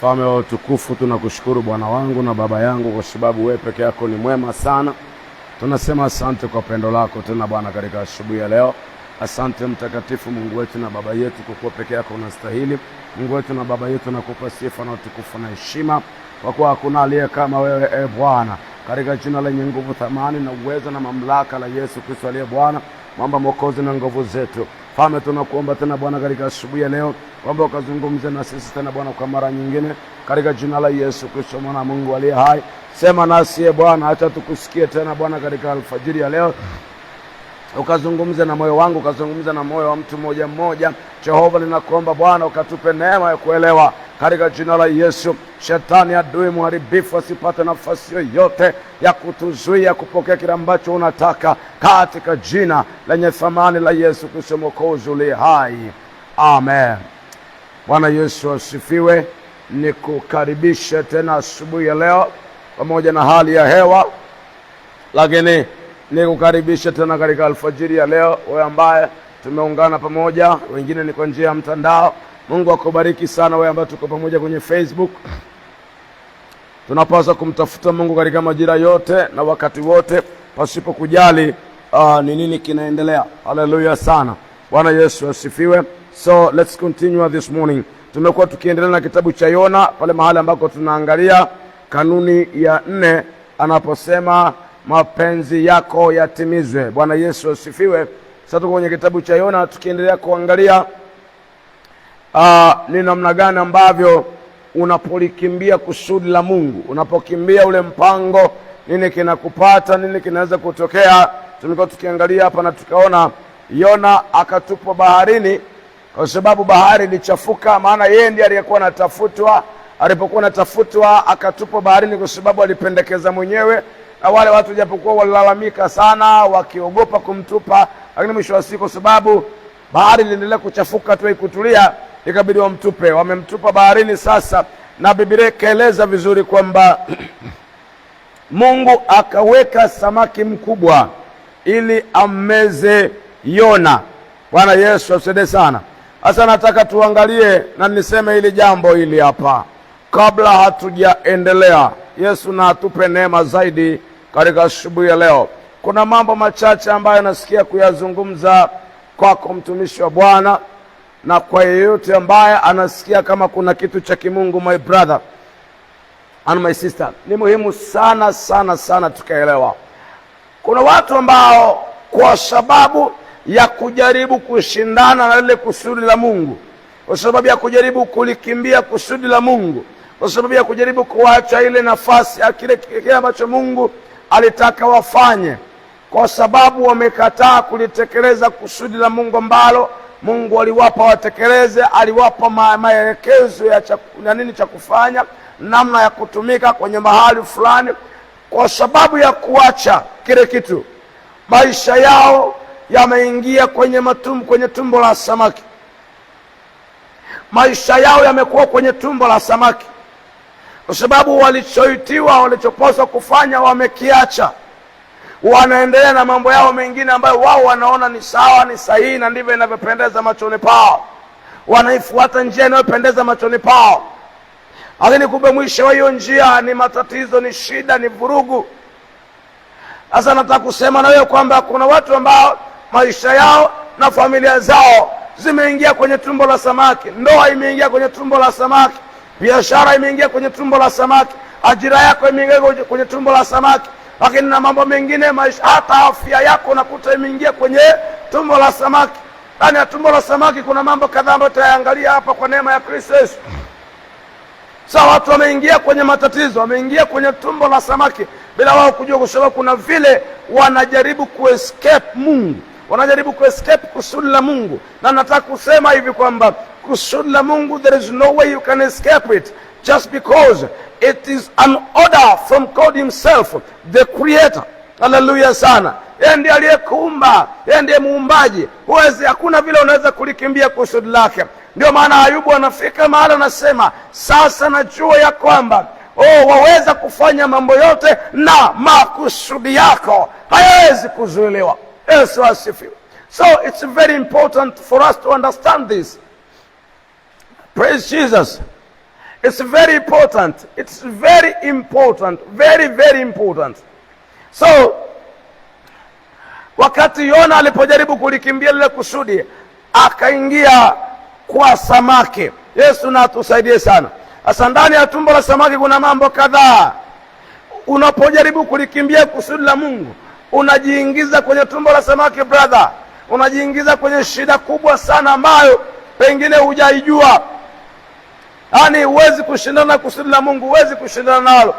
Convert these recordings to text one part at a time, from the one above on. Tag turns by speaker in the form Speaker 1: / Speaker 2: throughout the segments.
Speaker 1: Mfalme wa utukufu, tunakushukuru Bwana wangu na Baba yangu, kwa sababu wewe peke yako ni mwema sana. Tunasema asante kwa pendo lako tena Bwana katika asubuhi ya leo. Asante mtakatifu Mungu wetu na Baba yetu, kwa kuwa peke yako unastahili. Mungu wetu na Baba yetu, nakupa sifa na utukufu na heshima, kwa kuwa hakuna aliye kama wewe Bwana, katika jina lenye nguvu, thamani na uwezo na mamlaka la Yesu Kristo aliye Bwana, mwamba mwokozi na nguvu zetu. Mfalme, tunakuomba tena Bwana katika asubuhi ya leo, kwamba ukazungumze na sisi tena Bwana kwa mara nyingine, katika jina la Yesu Kristo mwana wa Mungu aliye hai. Sema nasi Bwana, acha tukusikie tena Bwana katika alfajiri ya leo. Ukazungumze na moyo wangu, ukazungumze na moyo wa mtu mmoja mmoja. Jehova, ninakuomba Bwana ukatupe neema ya kuelewa katika jina la Yesu. Shetani adui mharibifu asipate nafasi yoyote ya kutuzuia kupokea kile ambacho unataka, katika jina lenye thamani la Yesu Kristo mwokozi uliye hai. Amen. Bwana Yesu asifiwe. Nikukaribishe tena asubuhi ya leo, pamoja na hali ya hewa, lakini nikukaribishe tena katika alfajiri ya leo, wewe ambaye tumeungana pamoja, wengine ni kwa njia ya mtandao. Mungu akubariki sana wewe ambaye tuko pamoja kwenye Facebook. Tunapaswa kumtafuta Mungu katika majira yote na wakati wote, pasipo kujali ni nini kinaendelea. Haleluya sana. Bwana Yesu asifiwe. So let's continue this morning. Tumekuwa tukiendelea na kitabu cha Yona, pale mahali ambako tunaangalia kanuni ya 4 anaposema mapenzi yako yatimizwe. Bwana Yesu asifiwe. Sasa tuko kwenye kitabu cha Yona tukiendelea kuangalia ni namna gani ambavyo unapolikimbia kusudi la Mungu, unapokimbia ule mpango, nini kinakupata, nini kinaweza kutokea. Tulikuwa tukiangalia hapa na tukaona Yona akatupwa baharini, kwa sababu bahari ilichafuka, maana yeye ndiye aliyekuwa anatafutwa. Alipokuwa anatafutwa akatupwa baharini kwa sababu alipendekeza mwenyewe, na wale watu japokuwa walilalamika sana wakiogopa kumtupa, lakini mwisho wa siku, kwa sababu bahari iliendelea kuchafuka tu ikutulia, ikabidi wamtupe. Wamemtupa baharini sasa, na Biblia ikaeleza vizuri kwamba Mungu akaweka samaki mkubwa ili ammeze Yona. Bwana Yesu asifiwe sana. Sasa nataka tuangalie na niseme hili jambo hili hapa kabla hatujaendelea. Yesu na atupe neema zaidi katika asubuhi ya leo. Kuna mambo machache ambayo nasikia kuyazungumza kwako mtumishi wa Bwana, na kwa yeyote ambaye anasikia kama kuna kitu cha kimungu, my brother and my sister, ni muhimu sana sana sana tukaelewa. Kuna watu ambao kwa sababu ya kujaribu kushindana na lile kusudi la Mungu, kwa sababu ya kujaribu kulikimbia kusudi la Mungu, kwa sababu ya kujaribu kuacha ile nafasi ya kile ambacho Mungu alitaka wafanye, kwa sababu wamekataa kulitekeleza kusudi la Mungu ambalo Mungu aliwapa watekeleze. Aliwapa maelekezo ya nini cha kufanya, namna ya kutumika kwenye mahali fulani. Kwa sababu ya kuacha kile kitu, maisha yao yameingia kwenye tumbo la samaki. Maisha yao yamekuwa kwenye tumbo la samaki, kwa sababu walichoitiwa, walichopaswa kufanya wamekiacha. Wanaendelea na mambo yao mengine ambayo wao wanaona ni sawa, ni sahihi, na ndivyo inavyopendeza machoni pao. Wanaifuata njia inayopendeza machoni pao, lakini kumbe mwisho wa hiyo njia ni matatizo, ni shida, ni vurugu. Sasa nataka kusema na wewe kwamba kuna watu ambao maisha yao na familia zao zimeingia kwenye tumbo la samaki. Ndoa imeingia kwenye tumbo la samaki, biashara imeingia kwenye tumbo la samaki, ajira yako imeingia kwenye tumbo la samaki, lakini na mambo mengine maisha, hata afya yako nakuta imeingia kwenye tumbo la samaki. Ndani ya tumbo la samaki kuna mambo kadhaa ambayo tutaangalia hapa kwa neema ya Kristo Yesu. Sasa watu wameingia kwenye matatizo, wameingia kwenye tumbo la samaki bila wao kujua, kwa sababu kuna vile wanajaribu kuescape Mungu, wanajaribu kuescape kusudi la Mungu. Na nataka kusema hivi kwamba kusudi la Mungu, there is no way you can escape it, just because it is an order from God himself, the creator. Haleluya sana. Yeye ndiye aliyekuumba, yeye ndiye muumbaji. Hakuna vile unaweza kulikimbia kusudi lake. Ndio maana Ayubu anafika mahali anasema, sasa najua ya kwamba waweza kufanya mambo yote na makusudi yako hayawezi kuzuiliwa. Yesu asifiwe. So it's very important for us to understand this. Praise Jesus. It's very important. It's very important. Very, very important. So, wakati Yona alipojaribu kulikimbia lile kusudi, akaingia kwa samaki. Yesu na atusaidie sana. Asa ndani ya tumbo la samaki kuna mambo kadhaa. Unapojaribu kulikimbia kusudi la Mungu, unajiingiza kwenye tumbo la samaki brother. Unajiingiza kwenye shida kubwa sana ambayo pengine hujaijua. Yaani huwezi kushindana na kusudi la Mungu, huwezi kushindana nalo.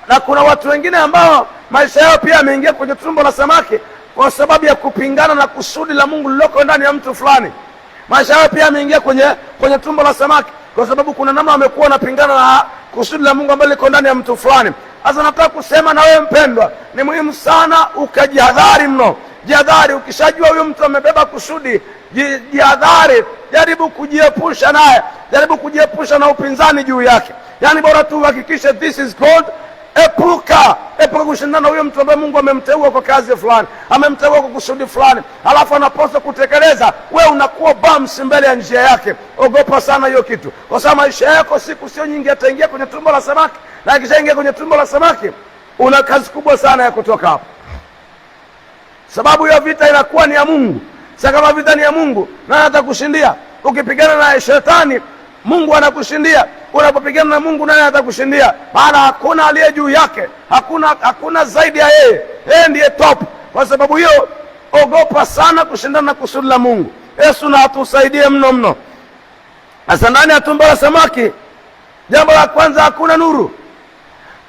Speaker 1: Na kuna watu wengine ambao maisha yao pia yameingia kwenye tumbo la samaki kwa sababu ya kupingana na kusudi la Mungu lililoko ndani ya mtu fulani. Maisha yao pia yameingia kwenye tumbo la samaki kwa sababu kuna namna wamekuwa wanapingana na kusudi la Mungu ambalo liko ndani ya mtu fulani. Sasa nataka kusema na wewe mpendwa, ni muhimu sana ukajihadhari mno. Jihadhari, ukishajua huyo mtu amebeba kusudi, jihadhari, jaribu kujiepusha naye, jaribu kujiepusha na upinzani juu yake. Yaani bora tu uhakikishe this is God. Epuka kushindana na huyo mtu ambaye Mungu amemteua kwa kazi fulani, amemteua kwa kusudi fulani, alafu anapaswa kutekeleza, wewe unakuwa bumps mbele ya njia yake. Ogopa sana hiyo kitu, kwa sababu maisha yako siku sio nyingi ataingia kwenye tumbo la samaki, na akishaingia kwenye tumbo la samaki una kazi kubwa sana ya kutoka hapo, sababu hiyo vita inakuwa ni ya Mungu. Sasa kama vita ni ya Mungu, nani atakushindia? Ukipigana na shetani, Mungu anakushindia. Unapopigana na Mungu, nani atakushindia? Maana hakuna aliye juu yake, hakuna zaidi ya yeye. Yeye ndiye top. Kwa sababu hiyo, ogopa sana kushindana na kusudi la Mungu. Yesu na atusaidie mno mno. Sasa ndani ya tumbo la samaki, jambo la kwanza, hakuna nuru.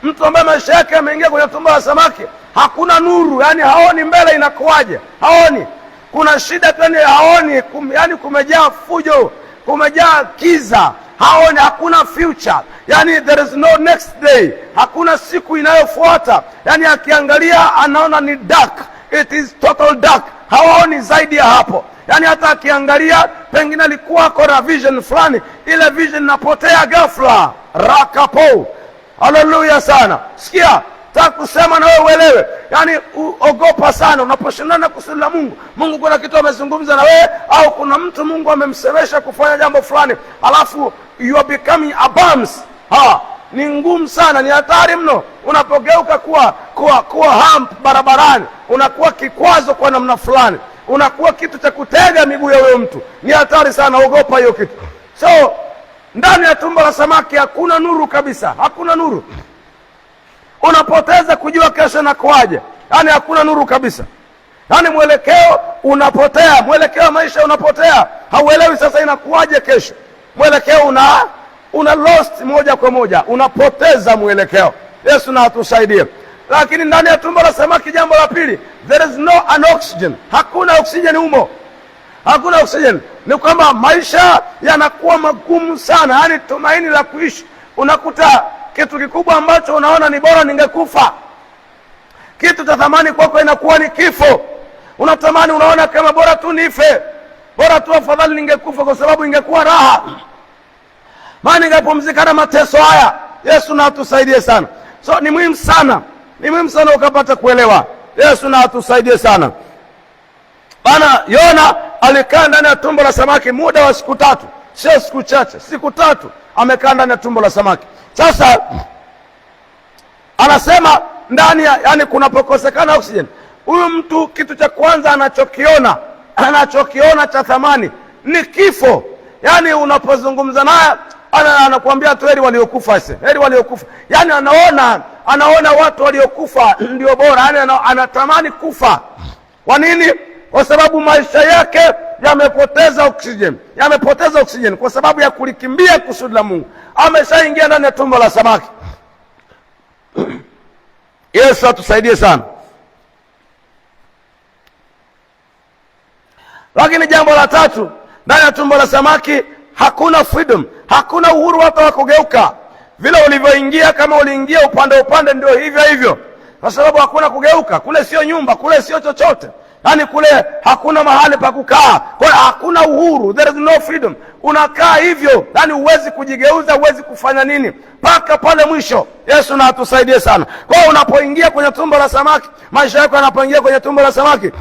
Speaker 1: Mtu ambaye maisha yake ameingia kwenye tumbo la samaki, hakuna nuru, yani haoni mbele inakuwaje. Haoni. Kuna shida tena, haoni, yani kumejaa fujo, kumejaa kiza. Haoni, hakuna future. Yani there is no next day. Hakuna siku inayofuata. Yani akiangalia anaona ni dark. It is total dark. Haoni zaidi ya hapo. Yani hata akiangalia pengine alikuwa na vision fulani, ile vision inapotea ghafla. Rakapo. Haleluya sana. Sikia, nataka kusema na wewe uelewe. Yani ogopa sana unaposhindana na kusudi la Mungu. Mungu kuna kitu amezungumza na wewe, au kuna mtu Mungu amemsemesha kufanya jambo fulani, alafu you are becoming a bums. Ni ngumu sana, ni hatari mno. Unapogeuka kuwa hump barabarani, unakuwa kikwazo kwa namna fulani, unakuwa kitu cha kutega miguu ya huyo mtu. Ni hatari sana, ogopa hiyo kitu. So ndani ya tumbo la samaki hakuna nuru kabisa, hakuna nuru. Unapoteza kujua kesho na kwaje. Yani hakuna nuru kabisa. Yani mwelekeo unapotea, mwelekeo wa maisha unapotea. Hauelewi sasa inakuwaje kesho. Mwelekeo una lost moja kwa moja, unapoteza mwelekeo. Yesu na atusaidie. Lakini ndani ya tumbo la samaki, jambo la pili, there is no an oxygen. Hakuna oxygen humo. Hakuna oxygen. Ni kwamba maisha yanakuwa magumu sana, yani tumaini la kuishi. Unakuta kitu kikubwa ambacho unaona ni bora ningekufa, kitu cha thamani kwako inakuwa ni kifo. Unatamani, unaona kama bora tu nife, bora tu afadhali ningekufa, kwa sababu ingekuwa raha, maana ningepumzika na mateso haya. Yesu na atusaidie sana. So ni muhimu sana ukapata kuelewa. Yesu na atusaidie sana. Bana Yona alikaa ndani ya tumbo la samaki muda wa siku 3, sio siku chache, siku 3 amekaa ndani ya tumbo la samaki. Sasa anasema ndani yani kunapokosekana oxygen, huyu mtu kitu cha kwanza anachokiona cha thamani ni kifo. Yani unapozungumza naye anakuambia tu heri waliokufa, heri waliokufa. Yani anaona watu waliokufa ndio bora, yani anatamani kufa. Kwa nini? Kwa sababu maisha yake yamepoteza oxygen kwa sababu ya kulikimbia kusudi la Mungu. Ameshaingia ndani ya tumbo la samaki. Yesu atusaidie sana. Lakini jambo la tatu, ndani ya tumbo la samaki hakuna freedom, hakuna uhuru hata wa kugeuka. Vile ulivyoingia, kama uliingia upande ndio hivyo, kwa sababu hakuna kugeuka. Kule sio nyumba, kule sio chochote. Yani kule hakuna mahali pa kukaa, kwa hiyo hakuna uhuru, there is no freedom. Unakaa hivyo, yani huwezi kujigeuza, huwezi kufanya nini mpaka pale mwisho. Yesu na atusaidie sana. Kwa hiyo unapoingia kwenye tumbo la samaki, maisha yako yanapoingia kwenye tumbo la samaki,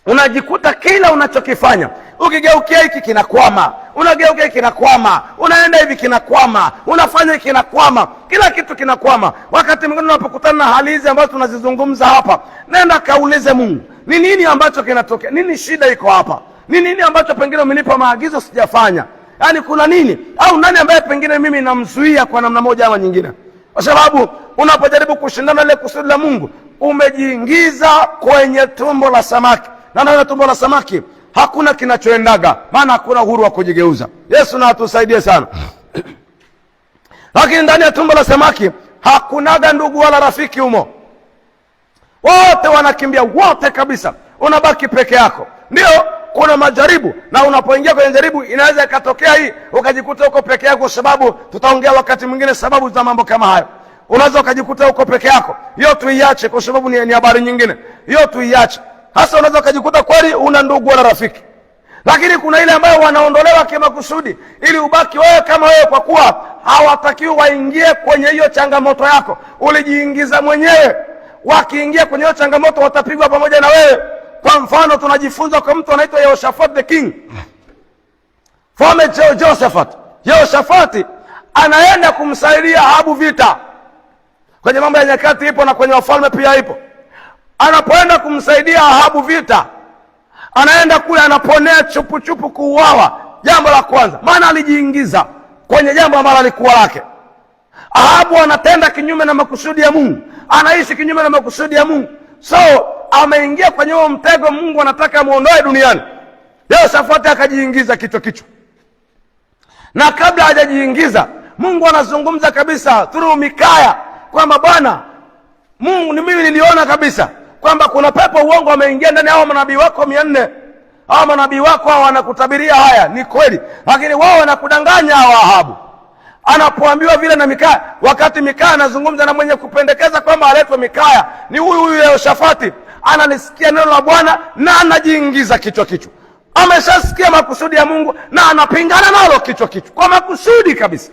Speaker 1: unajikuta kila unachokifanya Ukigeukia hiki kinakwama, unageukia hiki kinakwama, unaenda hivi kinakwama, unafanya hiki kinakwama, kila kitu kinakwama. Wakati mwingine unapokutana na hali hizi ambazo tunazizungumza hapa, nenda kaulize Mungu, ni nini ambacho kinatokea? Nini shida iko hapa? Ni nini ambacho pengine umenipa maagizo sijafanya? Yaani kuna nini? Au nani ambaye pengine mimi namzuia kwa namna moja ama nyingine? Kwa sababu unapojaribu kushindana ile kusudi la Mungu, umejiingiza kwenye tumbo la samaki. Na ndani ya tumbo la samaki hakuna kinachoendaga, maana hakuna uhuru wa kujigeuza. Yesu na atusaidie sana. Lakini ndani ya tumbo la samaki hakunaga ndugu wala rafiki humo. Wote wanakimbia, wote kabisa. Unabaki peke yako. Ndio kuna majaribu, na unapoingia kwenye jaribu inaweza ikatokea hii ukajikuta uko peke yako, sababu tutaongea wakati mwingine sababu za mambo kama hayo. Unaweza ukajikuta uko peke yako. Hiyo tuiache kwa sababu ni habari nyingine. Hiyo tuiache. Hasa unaweza ukajikuta kweli una ndugu wala rafiki. Lakini kuna ile ambayo wanaondolewa kimakusudi ili ubaki wewe kama wewe, kwa kuwa hawatakiwi waingie kwenye hiyo changamoto yako. Ulijiingiza mwenyewe. Wakiingia kwenye hiyo changamoto watapigwa pamoja na wewe. Kwa mfano tunajifunza kwa mtu anaitwa Yehoshafati the king. Mfalme Jehoshafati. Yehoshafati anaenda kumsaidia Ahabu vita. Kwenye Mambo ya Nyakati ipo na kwenye Wafalme pia ipo. Anapoenda kumsaidia Ahabu vita, anaenda kule anaponea chupu kuuawa. Jambo la kwanza, maana alijiingiza kwenye jambo ambalo alikuwa lake. Ahabu anatenda kinyume na makusudi ya Mungu, anaishi kinyume na makusudi ya Mungu. So ameingia kwenye huo mtego Mungu anataka muondoe duniani. Yehoshafati akajiingiza kichwa. Na kabla hajajiingiza, Mungu anazungumza kabisa through Mikaya kwamba Bwana Mungu, ni mimi niliona kabisa kwamba kuna pepo uongo wameingia ndani ya manabii wako 400. Hao manabii wako wanakutabiria haya, ni kweli, lakini wao wanakudanganya hao. Ahabu anapoambiwa vile na Mikaya, wakati Mikaya anazungumza na mwenye kupendekeza kwamba aletwe Mikaya ni huyu Yehoshafati, analisikia neno la Bwana na anajiingiza kichwa. Ameshasikia makusudi ya Mungu na anapingana nalo kichwa kwa makusudi kabisa.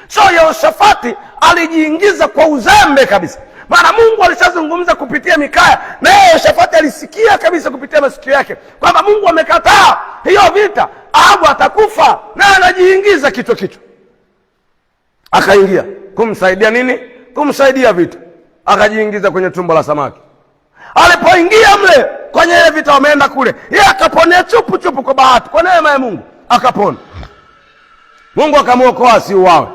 Speaker 1: So Yehoshafati alijiingiza kwa uzembe kabisa. Maana Mungu alishazungumza kupitia Mikaya, na Yehoshafati alisikia kabisa kupitia masikio yake kwamba Mungu amekataa hiyo vita, Ahabu atakufa, na anajiingiza kichwa. Akaingia kumsaidia nini? Kumsaidia vita. Akajiingiza kwenye tumbo la samaki. Alipoingia mle kwenye ile vita, wameenda kule, yeye akaponea chupu kwa bahati, kwa neema ya Mungu akapona. Mungu akamuokoa asiuawe,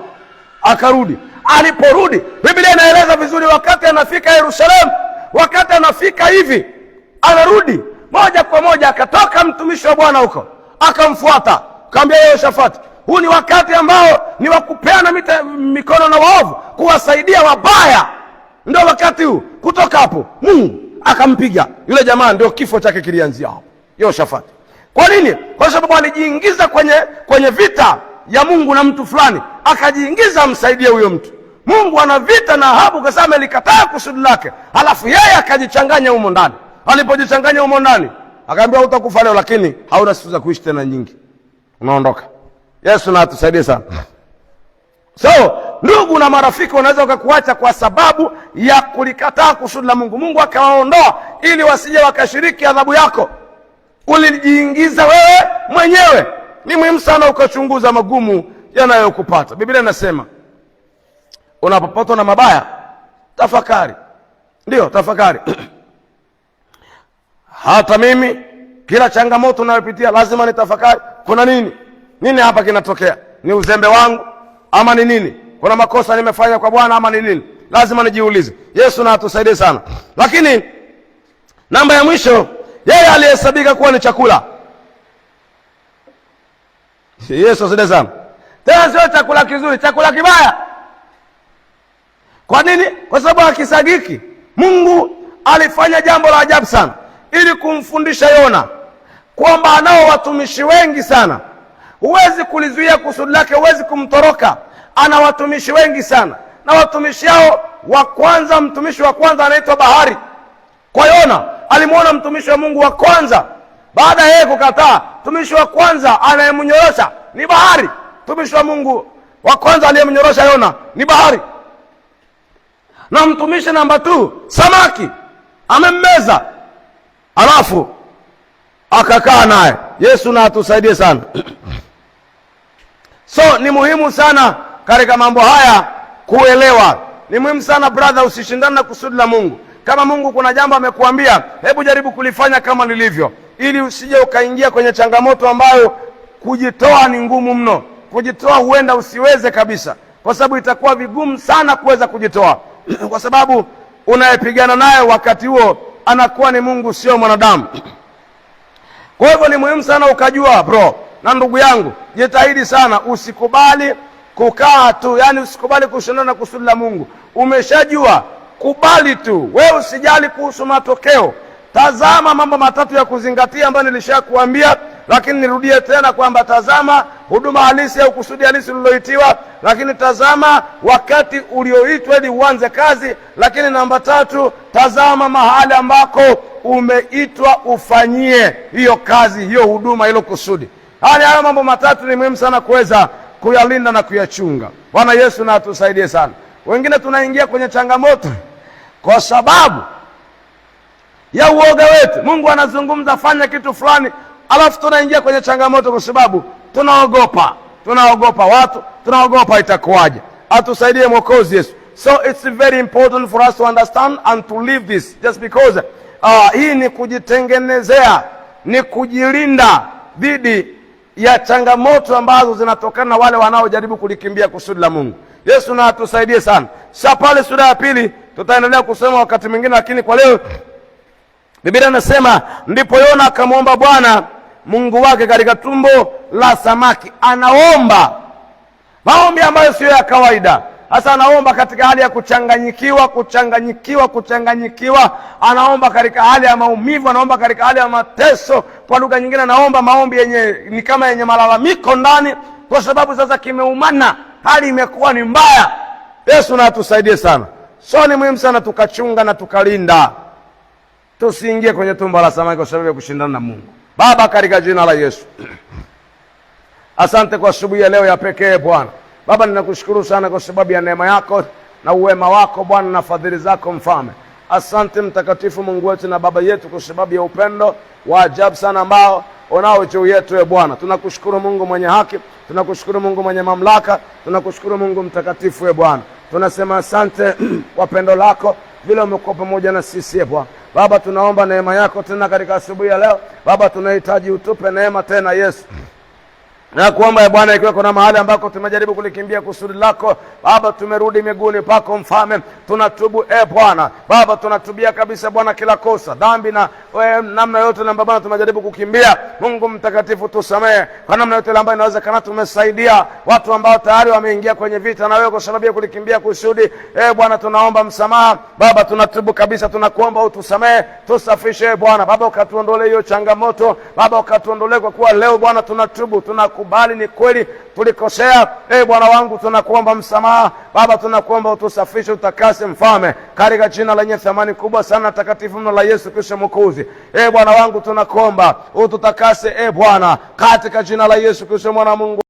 Speaker 1: akarudi. Aliporudi, Biblia inaeleza vizuri, wakati anafika Yerusalemu, wakati anafika hivi, anarudi moja kwa moja, akatoka mtumishi wa Bwana huko, akamfuata, akamwambia Yehoshafati, huu ni wakati ambao ni wa kupeana mikono na waovu, kuwasaidia wabaya, ndio wakati huu. Kutoka hapo Mungu akampiga yule jamaa, ndio kifo chake kilianzia hapo Yehoshafati. Kwa nini? Kwa sababu alijiingiza kwenye vita ya Mungu na mtu fulani, akajiingiza amsaidie huyo mtu. Mungu ana vita na Ahabu kwa sababu alikataa kusudi lake, halafu yeye akajichanganya humo ndani. Alipojichanganya humo ndani, akaambia utakufa leo, lakini hauna siku za kuishi tena nyingi, unaondoka. Yesu na atusaidie sana. So ndugu na marafiki wanaweza wakakuacha kwa sababu ya kulikataa kusudi la Mungu. Mungu akawaondoa ili wasije wakashiriki adhabu yako. Ulijiingiza wewe mwenyewe. Ni muhimu sana ukachunguza magumu yanayokupata. Biblia inasema unapopatwa na mabaya, tafakari. Ndio, tafakari. Hata mimi kila changamoto ninayopitia lazima nitafakari, kuna nini hapa kinatokea? Ni uzembe wangu ama ni nini? Kuna makosa nimefanya kwa Bwana ama ni nini? Lazima nijiulize. Yesu na atusaidie sana. Lakini namba ya mwisho, yeye alihesabika kuwa ni chakula. Yesu asifiwe sana. Tena sio chakula kizuri, chakula kibaya. Kwa nini? Kwa sababu hakisagiki. Mungu alifanya jambo la ajabu sana ili kumfundisha Yona kwamba anao watumishi wengi sana. Huwezi kulizuia kusudi lake, huwezi kumtoroka. Ana watumishi wengi sana, na watumishi hao wa kwanza, mtumishi wa kwanza anaitwa Bahari. Kwa Yona alimuona mtumishi wa Mungu wa kwanza, baada ya yeye kukataa, mtumishi wa kwanza anayemnyorosha ni Bahari. Mtumishi wa Mungu wa kwanza aliyemnyorosha Yona ni Bahari. Na mtumishi namba 2, samaki amemmeza. Alafu akakaa naye. Yesu na atusaidie sana. So ni muhimu sana katika mambo haya kuelewa. Ni muhimu sana brother, usishindane na kusudi la Mungu. Kama Mungu kuna jambo amekuambia, hebu jaribu kulifanya kama lilivyo, ili usije ukaingia kwenye changamoto ambayo kujitoa ni ngumu mno. Kujitoa huenda usiweze kabisa, kwa sababu itakuwa vigumu sana kuweza kujitoa kwa sababu unayepigana naye wakati huo anakuwa ni Mungu, sio mwanadamu. Kwa hivyo ni muhimu sana ukajua bro na ndugu yangu, jitahidi sana, usikubali kukaa tu, yani usikubali kushindana na kusudi la Mungu. Umeshajua, kubali tu, wewe usijali kuhusu matokeo. Tazama mambo matatu ya kuzingatia ambayo nilishakuambia, lakini nirudie tena kwamba tazama huduma halisi au kusudi halisi uliloitiwa, lakini tazama wakati ulioitwa ili uanze kazi, lakini namba tatu, tazama mahali ambako umeitwa ufanyie hiyo kazi, hiyo huduma, hilo kusudi. Haya mambo matatu ni muhimu sana kuweza kuyalinda na kuyachunga. Bwana Yesu na atusaidie sana. Wengine tunaingia kwenye changamoto kwa sababu ya uoga wetu. Mungu anazungumza fanya kitu fulani, alafu tunaingia kwenye changamoto kwa sababu tunaogopa watu, tunaogopa itakuwaje. Atusaidie Mwokozi Yesu. So it's very important for us to understand and to live this, just because hii ni kujitengenezea, ni kujilinda dhidi ya changamoto ambazo zinatokana na wale wanaojaribu kulikimbia kusudi la Mungu. Yesu na atusaidie sana. Sasa pale sura ya 2 tutaendelea kusoma wakati mwingine, lakini kwa leo Biblia inasema ndipo Yona akamwomba Bwana Mungu wake katika tumbo la samaki. Anaomba maombi ambayo sio ya kawaida. Hasa anaomba katika hali ya kuchanganyikiwa, anaomba katika hali ya maumivu, anaomba katika hali ya mateso. Kwa lugha nyingine anaomba maombi ni kama yenye malalamiko ndani, kwa sababu sasa kimeumana, hali imekuwa ni mbaya. Yesu na atusaidie sana. So ni muhimu sana tukachunga na tukalinda, tusiingie kwenye tumbo la samaki kwa sababu ya kushindana na Mungu. Baba, katika jina la Yesu, asante kwa asubuhi ya leo ya pekee Bwana. Baba, ninakushukuru sana kwa sababu ya neema yako na uwema wako Bwana na fadhili zako Mfalme. Asante mtakatifu Mungu wetu na Baba yetu kwa sababu ya upendo wa ajabu sana ambao unao juu yetu Bwana. Tunakushukuru Mungu mwenye haki, tunakushukuru Mungu mwenye mamlaka, tunakushukuru Mungu mtakatifu Bwana. Tunasema asante kwa pendo lako vile umekuwa pamoja na sisi Bwana. Baba, tunaomba neema yako tena katika asubuhi ya leo. Baba, tunahitaji utupe neema tena Yesu. Na kuomba Bwana, ikiwa kuna mahali ambako tumejaribu kulikimbia kusudi lako Baba, tumerudi miguuni pako Mfalme, tunatubu Bwana. Baba, tunatubia kabisa Bwana kila kosa, dhambi na namna yote na Baba tumejaribu kukimbia. Mungu mtakatifu, tusamehe kwa namna yote ambayo inawezekana. Tumesaidia watu ambao tayari wameingia kwenye vita na wewe kwa sababu ya kulikimbia kusudi Bwana, tunaomba msamaha Baba, tunatubu kabisa, tunakuomba utusamehe, tusafishe Bwana. Baba, ukatuondolee hiyo changamoto Baba, ukatuondolee, kwa kuwa leo Bwana tunatubu, tunakubali ni kweli tulikosea. Bwana wangu, tunakuomba msamaha Baba, tunakuomba utusafishe, utakase Mfalme, katika jina lenye thamani kubwa sana takatifu mno la Yesu Kristo Mwokozi. Bwana wangu, tunakuomba ututakase Bwana, katika jina la Yesu Kristo mwana Mungu.